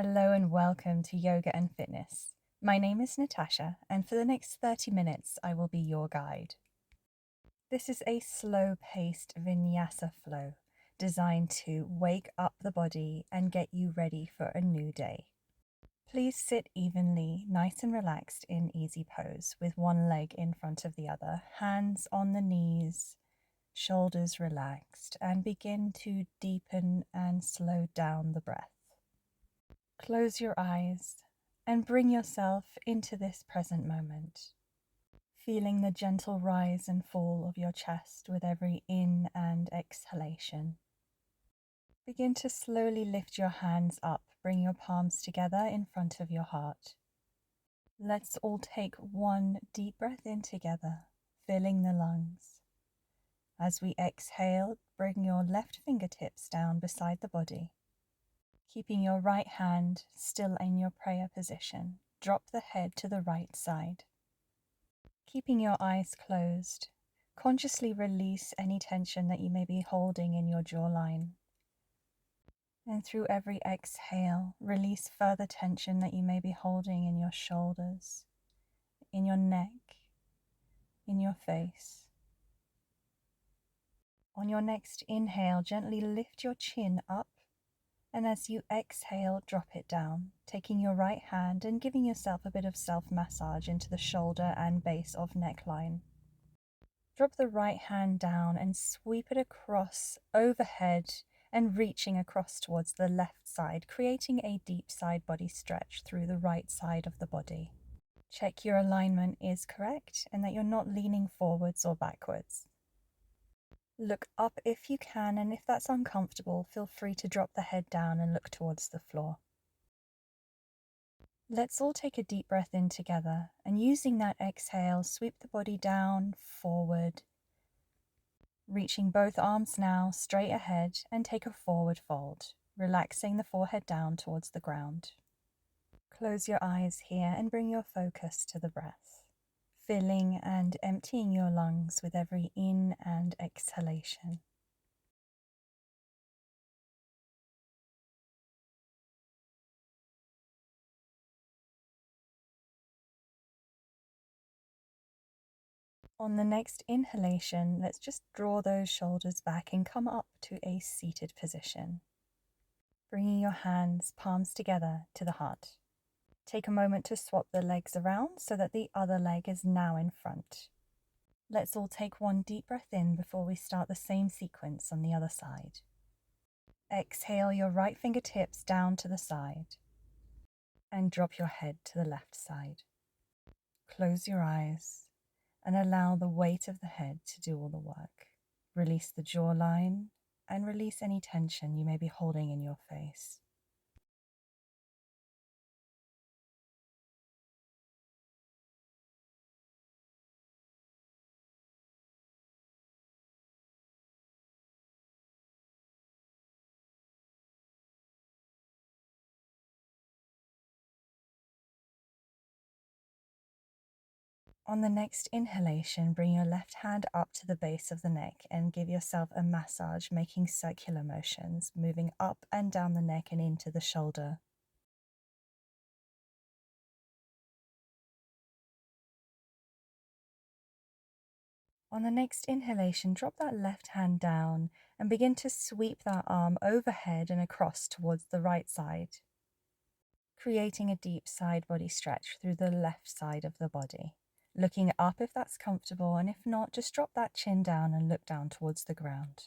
Hello and welcome to Yoga and Fitness. My name is Natasha, and for the next 30 minutes, I will be your guide. This is a slow-paced Vinyasa flow designed to wake up the body and get you ready for a new day. Please sit evenly, nice and relaxed in easy pose with one leg in front of the other, hands on the knees, shoulders relaxed, and begin to deepen and slow down the breath. Close your eyes and bring yourself into this present moment, feeling the gentle rise and fall of your chest with every in and exhalation. Begin to slowly lift your hands up, bring your palms together in front of your heart. Let's all take one deep breath in together, filling the lungs. As we exhale, bring your left fingertips down beside the body. Keeping your right hand still in your prayer position, drop the head to the right side. Keeping your eyes closed, consciously release any tension that you may be holding in your jawline. And through every exhale, release further tension that you may be holding in your shoulders, in your neck, in your face. On your next inhale, gently lift your chin up. And as you exhale, drop it down, taking your right hand and giving yourself a bit of self-massage into the shoulder and base of neckline. Drop the right hand down and sweep it across overhead and reaching across towards the left side, creating a deep side body stretch through the right side of the body. Check your alignment is correct and that you're not leaning forwards or backwards. Look up if you can, and if that's uncomfortable, feel free to drop the head down and look towards the floor. Let's all take a deep breath in together, and using that exhale, sweep the body down, forward, reaching both arms now straight ahead and take a forward fold, relaxing the forehead down towards the ground. Close your eyes here and bring your focus to the breath, filling and emptying your lungs with every in and exhalation. On the next inhalation, let's just draw those shoulders back and come up to a seated position. Bringing your hands, palms together to the heart. Take a moment to swap the legs around so that the other leg is now in front. Let's all take one deep breath in before we start the same sequence on the other side. Exhale your right fingertips down to the side and drop your head to the left side. Close your eyes and allow the weight of the head to do all the work. Release the jawline and release any tension you may be holding in your face. On the next inhalation, bring your left hand up to the base of the neck and give yourself a massage, making circular motions, moving up and down the neck and into the shoulder. On the next inhalation, drop that left hand down and begin to sweep that arm overhead and across towards the right side, creating a deep side body stretch through the left side of the body. Looking up if that's comfortable, and if not, just drop that chin down and look down towards the ground.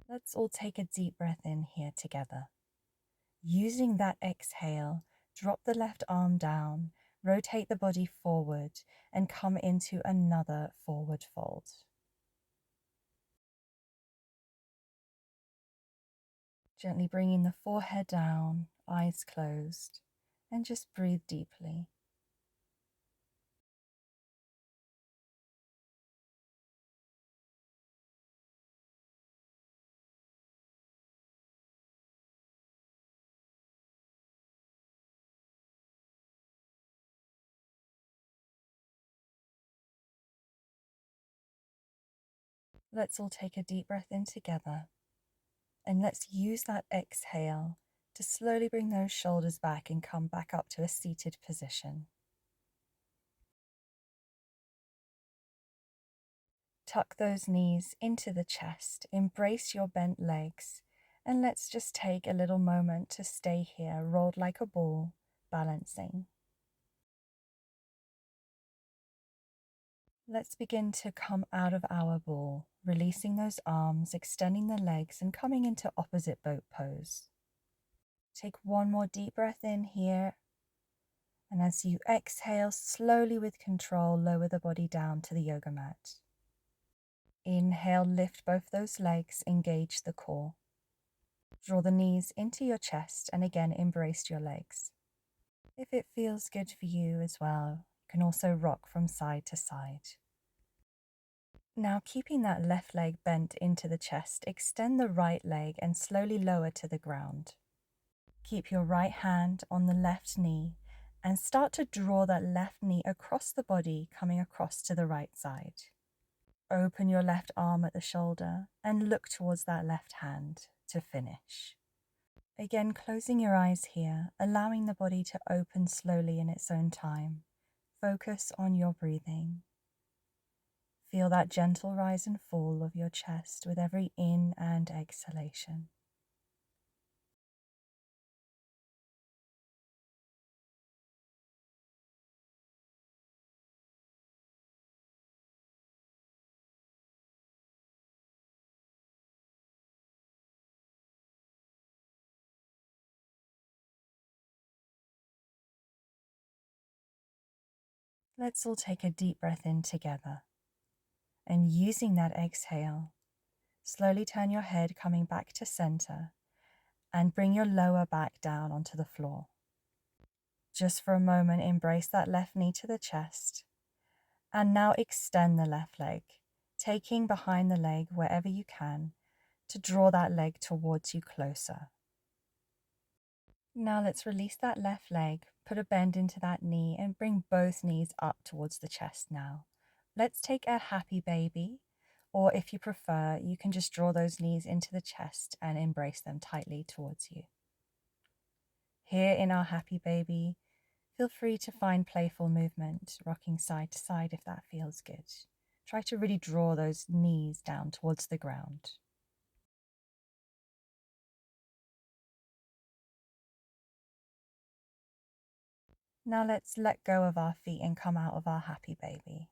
Let's all take a deep breath in here together. Using that exhale, drop the left arm down, rotate the body forward, and come into another forward fold. Gently bringing the forehead down, eyes closed, and just breathe deeply. Let's all take a deep breath in together, and let's use that exhale to slowly bring those shoulders back and come back up to a seated position. Tuck those knees into the chest, embrace your bent legs, and let's just take a little moment to stay here, rolled like a ball, balancing. Let's begin to come out of our ball, releasing those arms, extending the legs, and coming into opposite boat pose. Take one more deep breath in here, and as you exhale, slowly with control, lower the body down to the yoga mat. Inhale, lift both those legs, engage the core. Draw the knees into your chest and again embrace your legs. If it feels good for you as well, you can also rock from side to side. Now, keeping that left leg bent into the chest, extend the right leg and slowly lower to the ground. Keep your right hand on the left knee and start to draw that left knee across the body, coming across to the right side. Open your left arm at the shoulder and look towards that left hand to finish. Again, closing your eyes here, allowing the body to open slowly in its own time. Focus on your breathing. Feel that gentle rise and fall of your chest with every in and exhalation. Let's all take a deep breath in together. And using that exhale, slowly turn your head coming back to center and bring your lower back down onto the floor. Just for a moment, embrace that left knee to the chest. And now extend the left leg, taking behind the leg wherever you can to draw that leg towards you closer. Now let's release that left leg, put a bend into that knee and bring both knees up towards the chest now. Let's take a happy baby, or if you prefer, you can just draw those knees into the chest and embrace them tightly towards you. Here in our happy baby, feel free to find playful movement, rocking side to side if that feels good. Try to really draw those knees down towards the ground. Now let's let go of our feet and come out of our happy baby.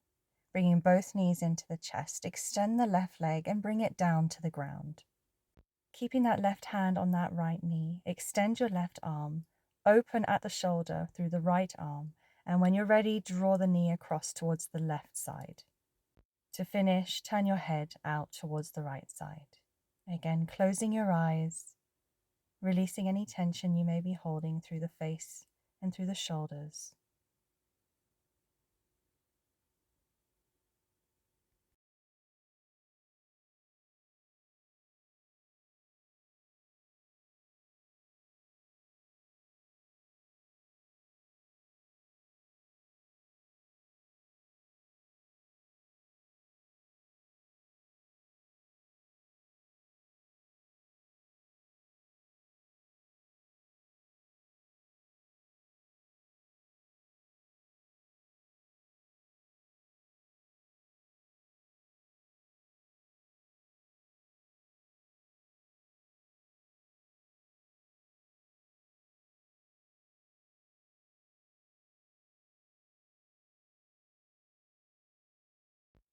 Bringing both knees into the chest, extend the left leg and bring it down to the ground. Keeping that left hand on that right knee, extend your left arm, open at the shoulder through the right arm, and when you're ready, draw the knee across towards the left side. To finish, turn your head out towards the right side. Again, closing your eyes, releasing any tension you may be holding through the face and through the shoulders.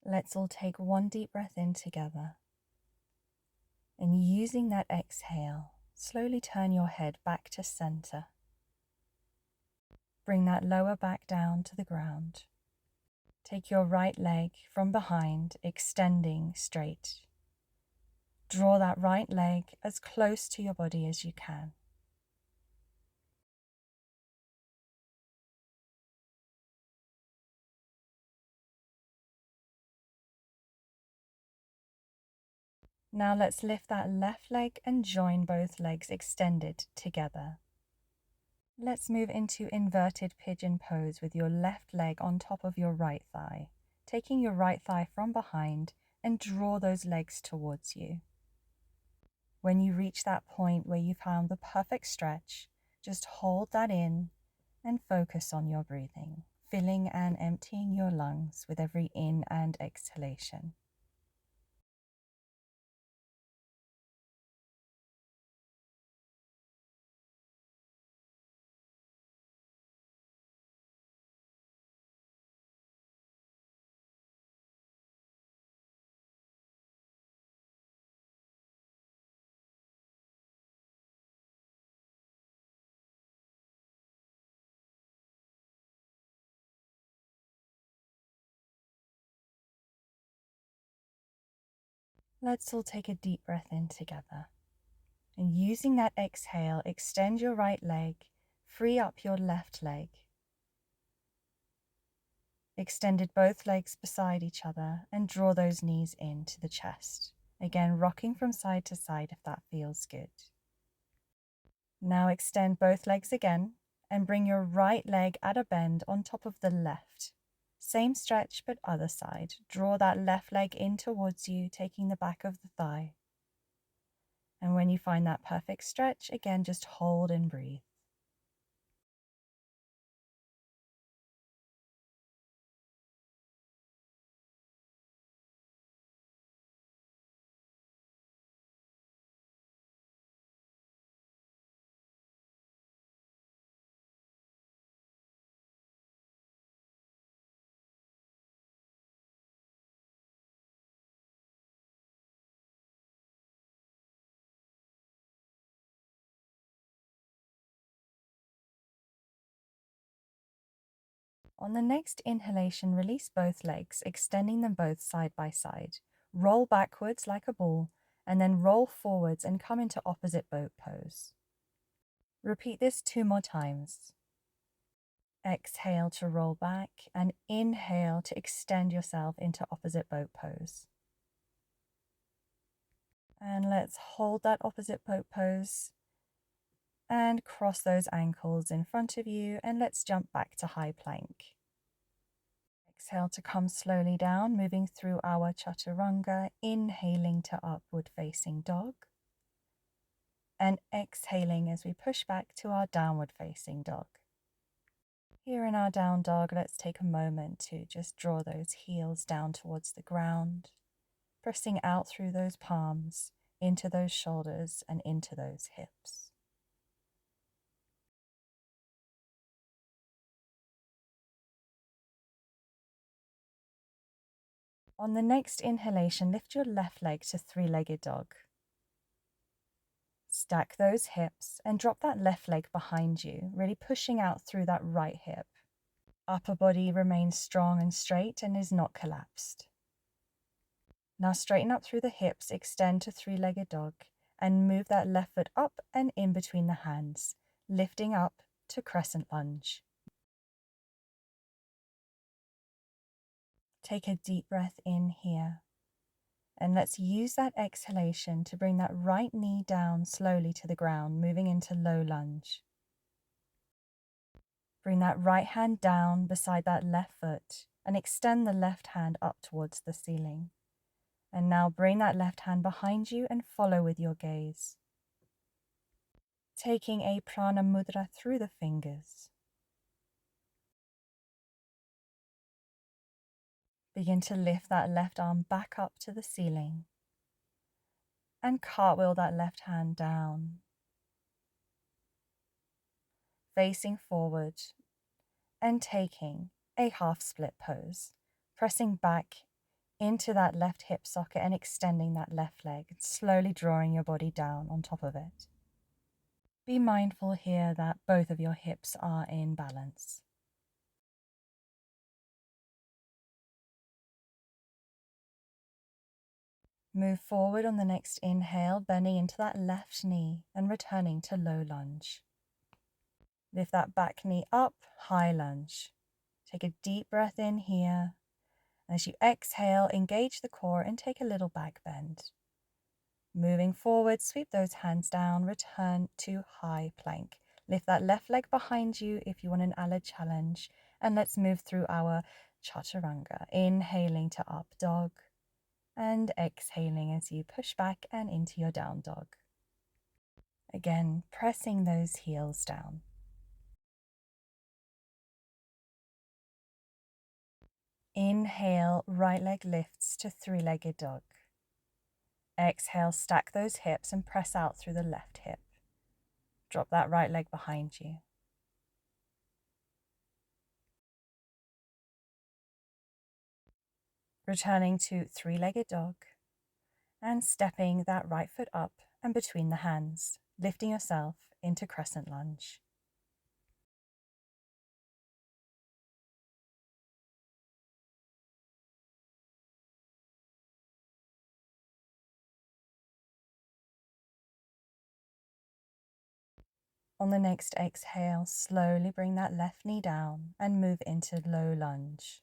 Let's all take one deep breath in together. And using that exhale, slowly turn your head back to center. Bring that lower back down to the ground. Take your right leg from behind, extending straight. Draw that right leg as close to your body as you can. Now let's lift that left leg and join both legs extended together. Let's move into inverted pigeon pose with your left leg on top of your right thigh. Taking your right thigh from behind, and draw those legs towards you. When you reach that point where you found the perfect stretch, just hold that in and focus on your breathing, filling and emptying your lungs with every in and exhalation. Let's all take a deep breath in together. And using that exhale, extend your right leg, free up your left leg. Extended both legs beside each other and draw those knees into the chest. Again, rocking from side to side if that feels good. Now extend both legs again and bring your right leg at a bend on top of the left. Same stretch but other side. Draw that left leg in towards you, taking the back of the thigh. And when you find that perfect stretch, again, just hold and breathe. On the next inhalation, release both legs, extending them both side by side. Roll backwards like a ball, and then roll forwards and come into opposite boat pose. Repeat this 2 more times. Exhale to roll back and inhale to extend yourself into opposite boat pose. And let's hold that opposite boat pose and cross those ankles in front of you, and let's jump back to high plank. Exhale to come slowly down, moving through our chaturanga, inhaling to upward facing dog, and exhaling as we push back to our downward facing dog. Here in our down dog, let's take a moment to just draw those heels down towards the ground, pressing out through those palms, into those shoulders and into those hips. On the next inhalation, lift your left leg to three-legged dog. Stack those hips and drop that left leg behind you, really pushing out through that right hip. Upper body remains strong and straight and is not collapsed. Now straighten up through the hips, extend to three-legged dog, and move that left foot up and in between the hands, lifting up to crescent lunge. Take a deep breath in here. And let's use that exhalation to bring that right knee down slowly to the ground, moving into low lunge. Bring that right hand down beside that left foot and extend the left hand up towards the ceiling. And now bring that left hand behind you and follow with your gaze. Taking a prana mudra through the fingers. Begin to lift that left arm back up to the ceiling and cartwheel that left hand down. Facing forward and taking a half split pose, pressing back into that left hip socket and extending that left leg, slowly drawing your body down on top of it. Be mindful here that both of your hips are in balance. Move forward on the next inhale, bending into that left knee and returning to low lunge. Lift that back knee up, high lunge. Take a deep breath in here. As you exhale, engage the core and take a little back bend. Moving forward, sweep those hands down, return to high plank. Lift that left leg behind you if you want an Ala challenge. And let's move through our chaturanga. Inhaling to up dog And exhaling as you push back and into your down dog. Again, pressing those heels down. Inhale, right leg lifts to three-legged dog. Exhale, stack those hips and press out through the left hip. Drop that right leg behind you. Returning to three-legged dog and stepping that right foot up and between the hands, lifting yourself into crescent lunge. On the next exhale, slowly bring that left knee down and move into low lunge.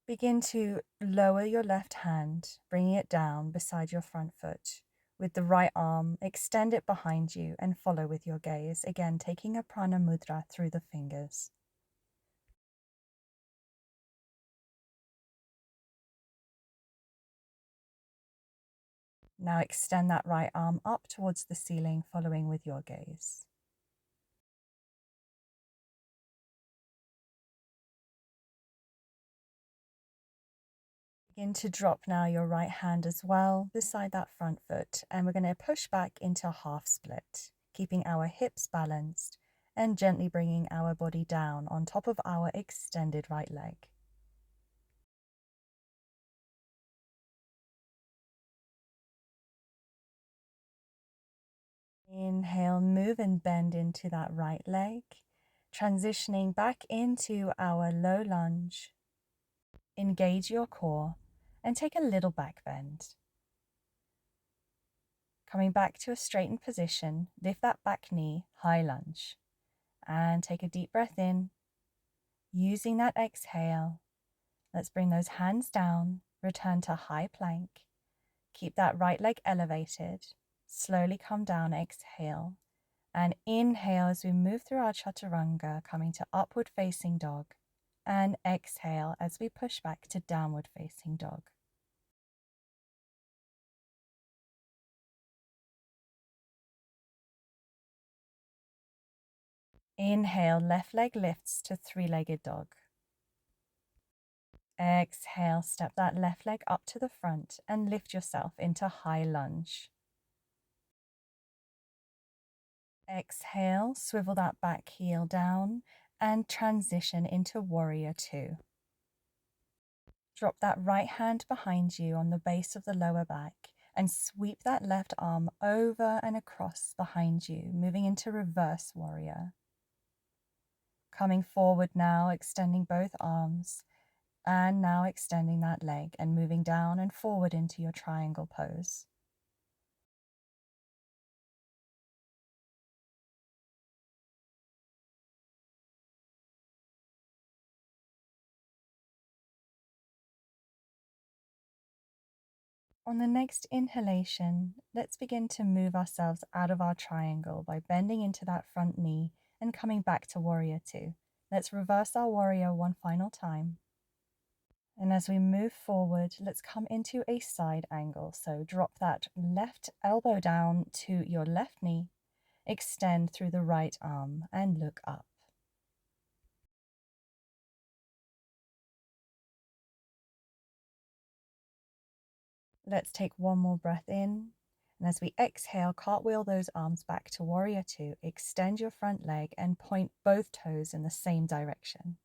Begin to lower your left hand, bringing it down beside your front foot. With the right arm, extend it behind you and follow with your gaze, again taking a prana mudra through the fingers. Now extend that right arm up towards the ceiling, following with your gaze. Begin to drop now your right hand as well beside that front foot, and we're going to push back into a half split, keeping our hips balanced and gently bringing our body down on top of our extended right leg. Inhale, move and bend into that right leg, transitioning back into our low lunge. Engage your core and take a little back bend. Coming back to a straightened position, lift that back knee, high lunge, and take a deep breath in. Using that exhale, let's bring those hands down, return to high plank. Keep that right leg elevated. Slowly come down, exhale. And inhale as we move through our chaturanga, coming to upward facing dog. And exhale as we push back to downward facing dog. Inhale, left leg lifts to three-legged dog. Exhale, step that left leg up to the front and lift yourself into high lunge. Exhale, swivel that back heel down and transition into warrior two. Drop that right hand behind you on the base of the lower back and sweep that left arm over and across behind you, moving into reverse warrior. Coming forward now, extending both arms, and now extending that leg and moving down and forward into your triangle pose. On the next inhalation, let's begin to move ourselves out of our triangle by bending into that front knee and coming back to warrior two. Let's reverse our warrior one final time. And as we move forward, let's come into a side angle. So drop that left elbow down to your left knee, extend through the right arm and look up. Let's take one more breath in. And as we exhale, cartwheel those arms back to warrior two. Extend your front leg and point both toes in the same direction.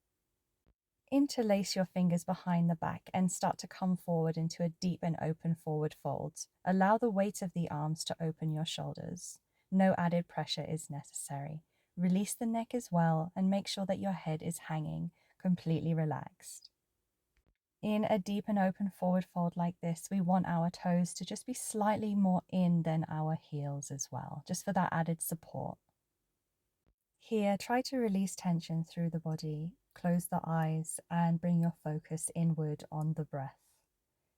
Interlace your fingers behind the back and start to come forward into a deep and open forward fold. Allow the weight of the arms to open your shoulders. No added pressure is necessary. Release the neck as well and make sure that your head is hanging, completely relaxed. In a deep and open forward fold like this, we want our toes to just be slightly more in than our heels as well, just for that added support. Here, try to release tension through the body, close the eyes, and bring your focus inward on the breath,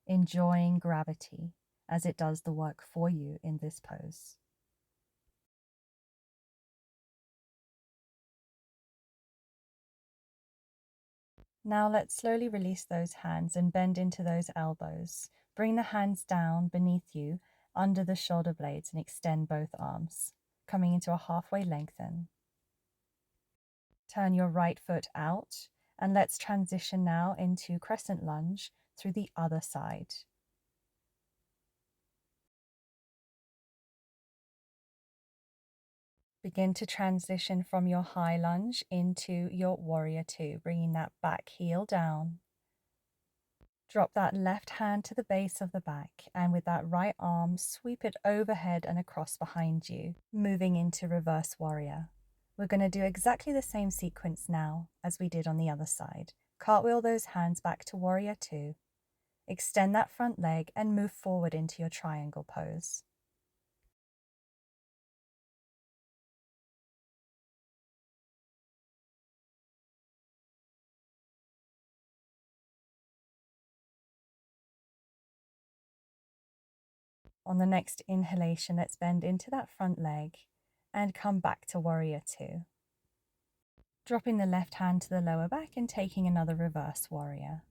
enjoying gravity as it does the work for you in this pose. Now let's slowly release those hands and bend into those elbows. Bring the hands down beneath you under the shoulder blades and extend both arms, coming into a halfway lengthen. Turn your right foot out and let's transition now into crescent lunge through the other side. Begin to transition from your high lunge into your warrior two, bringing that back heel down. Drop that left hand to the base of the back and with that right arm, sweep it overhead and across behind you, moving into reverse warrior. We're going to do exactly the same sequence now as we did on the other side. Cartwheel those hands back to warrior two. Extend that front leg and move forward into your triangle pose. On the next inhalation, let's bend into that front leg and come back to warrior two. Dropping the left hand to the lower back and taking another reverse warrior.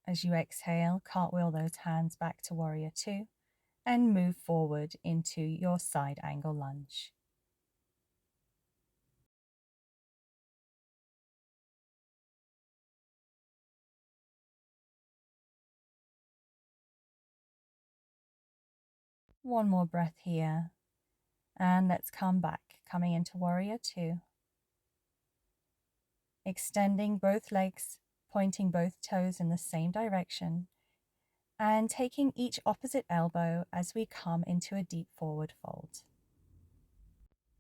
As you exhale, cartwheel those hands back to warrior two and move forward into your side angle lunge. One more breath here. And let's come back, coming into warrior two. Extending both legs, pointing both toes in the same direction, and taking each opposite elbow as we come into a deep forward fold.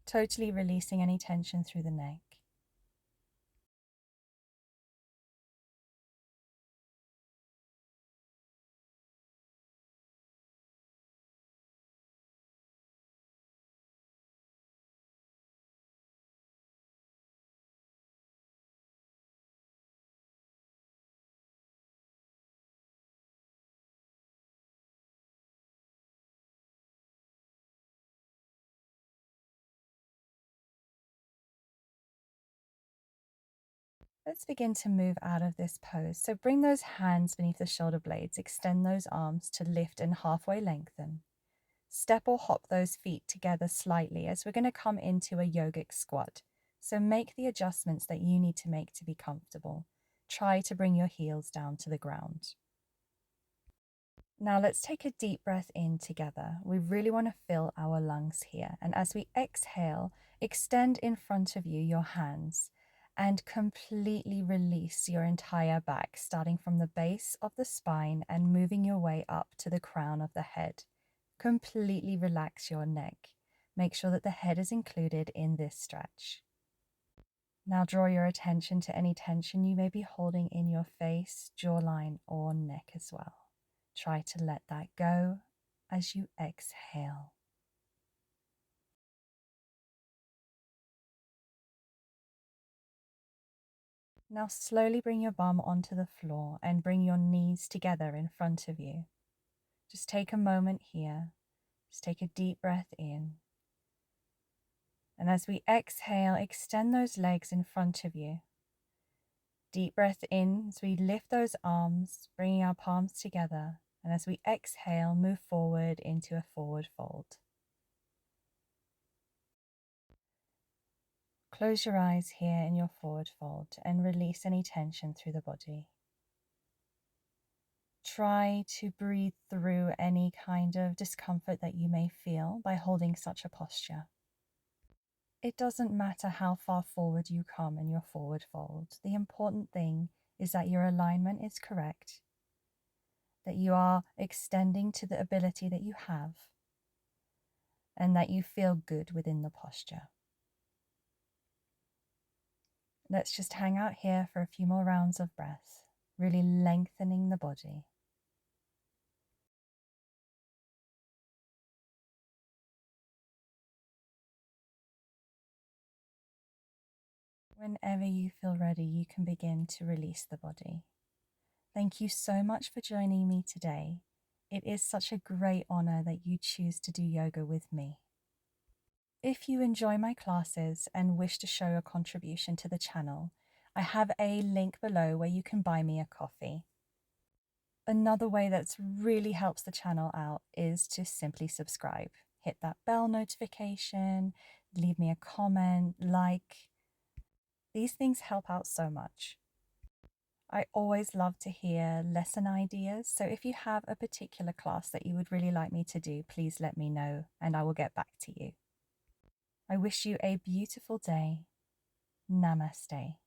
Totally releasing any tension through the neck. Let's begin to move out of this pose. So bring those hands beneath the shoulder blades, extend those arms to lift and halfway lengthen. Step or hop those feet together slightly as we're going to come into a yogic squat. So make the adjustments that you need to make to be comfortable. Try to bring your heels down to the ground. Now let's take a deep breath in together. We really want to fill our lungs here. And as we exhale, extend in front of you your hands and completely release your entire back, starting from the base of the spine and moving your way up to the crown of the head. Completely relax your neck. Make sure that the head is included in this stretch. Now draw your attention to any tension you may be holding in your face, jawline, or neck as well. Try to let that go as you exhale. Now slowly bring your bum onto the floor and bring your knees together in front of you. Just take a moment here. Just take a deep breath in. And as we exhale, extend those legs in front of you. Deep breath in as we lift those arms, bringing our palms together. And as we exhale, move forward into a forward fold. Close your eyes here in your forward fold and release any tension through the body. Try to breathe through any kind of discomfort that you may feel by holding such a posture. It doesn't matter how far forward you come in your forward fold. The important thing is that your alignment is correct, that you are extending to the ability that you have, and that you feel good within the posture. Let's just hang out here for a few more rounds of breath, really lengthening the body. Whenever you feel ready, you can begin to release the body. Thank you so much for joining me today. It is such a great honor that you choose to do yoga with me. If you enjoy my classes and wish to show a contribution to the channel, I have a link below where you can buy me a coffee. Another way that really helps the channel out is to simply subscribe. Hit that bell notification, leave me a comment, like. These things help out so much. I always love to hear lesson ideas, so if you have a particular class that you would really like me to do, please let me know and I will get back to you. I wish you a beautiful day. Namaste.